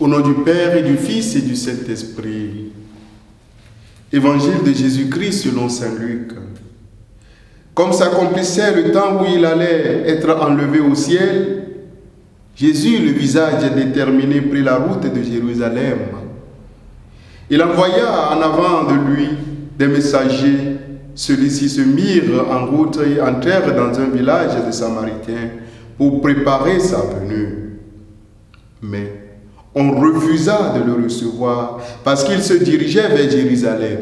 Au nom du Père et du Fils et du Saint-Esprit. Évangile de Jésus-Christ selon saint Luc. Comme s'accomplissait le temps où il allait être enlevé au ciel, Jésus, le visage déterminé, prit la route de Jérusalem. Il envoya en avant de lui des messagers. Ceux-ci se mirent en route et entrèrent dans un village de Samaritains pour préparer sa venue. Mais on refusa de le recevoir parce qu'il se dirigeait vers Jérusalem.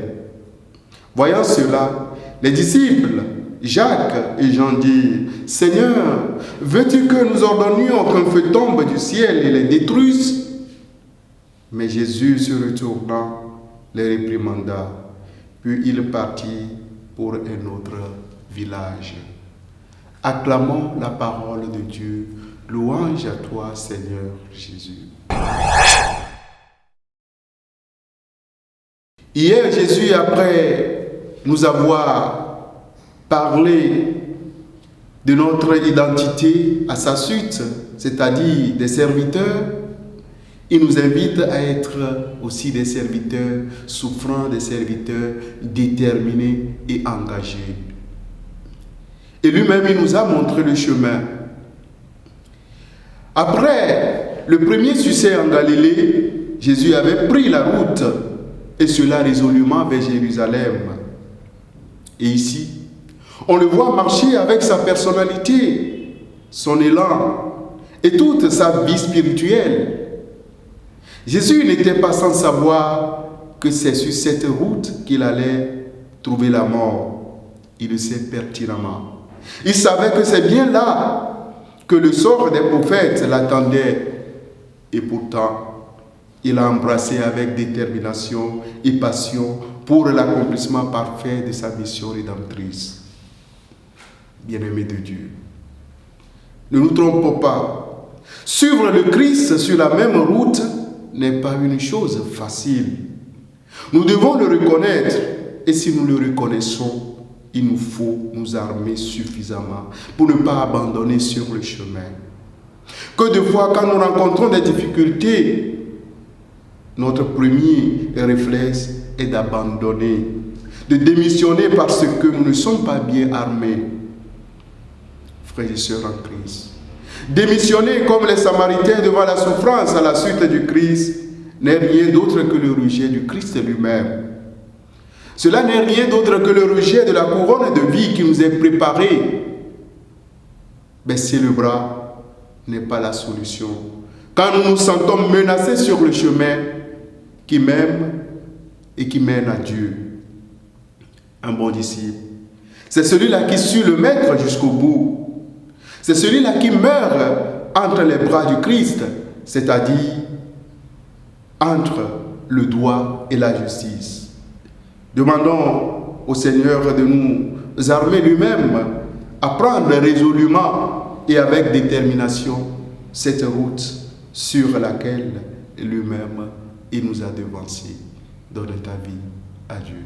Voyant cela, les disciples, Jacques et Jean dirent, « Seigneur, veux-tu que nous ordonnions qu'un feu tombe du ciel et les détruise ?» Mais Jésus, se retournant, les réprimanda. Puis il partit pour un autre village. Acclamons la parole de Dieu. Louange à toi, Seigneur Jésus. Hier, Jésus, après nous avoir parlé de notre identité à sa suite, c'est-à-dire des serviteurs, il nous invite à être aussi des serviteurs souffrants, des serviteurs déterminés et engagés. Et lui-même, il nous a montré le chemin. Après le premier succès en Galilée, Jésus avait pris la route, et cela résolument vers Jérusalem. Et ici, on le voit marcher avec sa personnalité, son élan et toute sa vie spirituelle. Jésus n'était pas sans savoir que c'est sur cette route qu'il allait trouver la mort. Il le sait pertinemment. Il savait que c'est bien là que le sort des prophètes l'attendait. Et pourtant, il a embrassé avec détermination et passion pour l'accomplissement parfait de sa mission rédemptrice. Bien-aimés de Dieu, ne nous trompons pas. Suivre le Christ sur la même route n'est pas une chose facile. Nous devons le reconnaître, et si nous le reconnaissons, il nous faut nous armer suffisamment pour ne pas abandonner sur le chemin. Que de fois, quand nous rencontrons des difficultés, notre premier réflexe est d'abandonner, de démissionner parce que nous ne sommes pas bien armés. Frères et sœurs en Christ, démissionner comme les Samaritains devant la souffrance à la suite du Christ n'est rien d'autre que le rejet du Christ lui-même. Cela n'est rien d'autre que le rejet de la couronne de vie qui nous est préparée. Baisser le bras n'est pas la solution. Quand nous nous sentons menacés sur le chemin qui m'aime et qui mène à Dieu. Un bon disciple, c'est celui-là qui suit le Maître jusqu'au bout. C'est celui-là qui meurt entre les bras du Christ, c'est-à-dire entre le droit et la justice. Demandons au Seigneur de nous armer lui-même à prendre résolument et avec détermination cette route sur laquelle lui-même il nous a devancés. Donne ta vie à Dieu.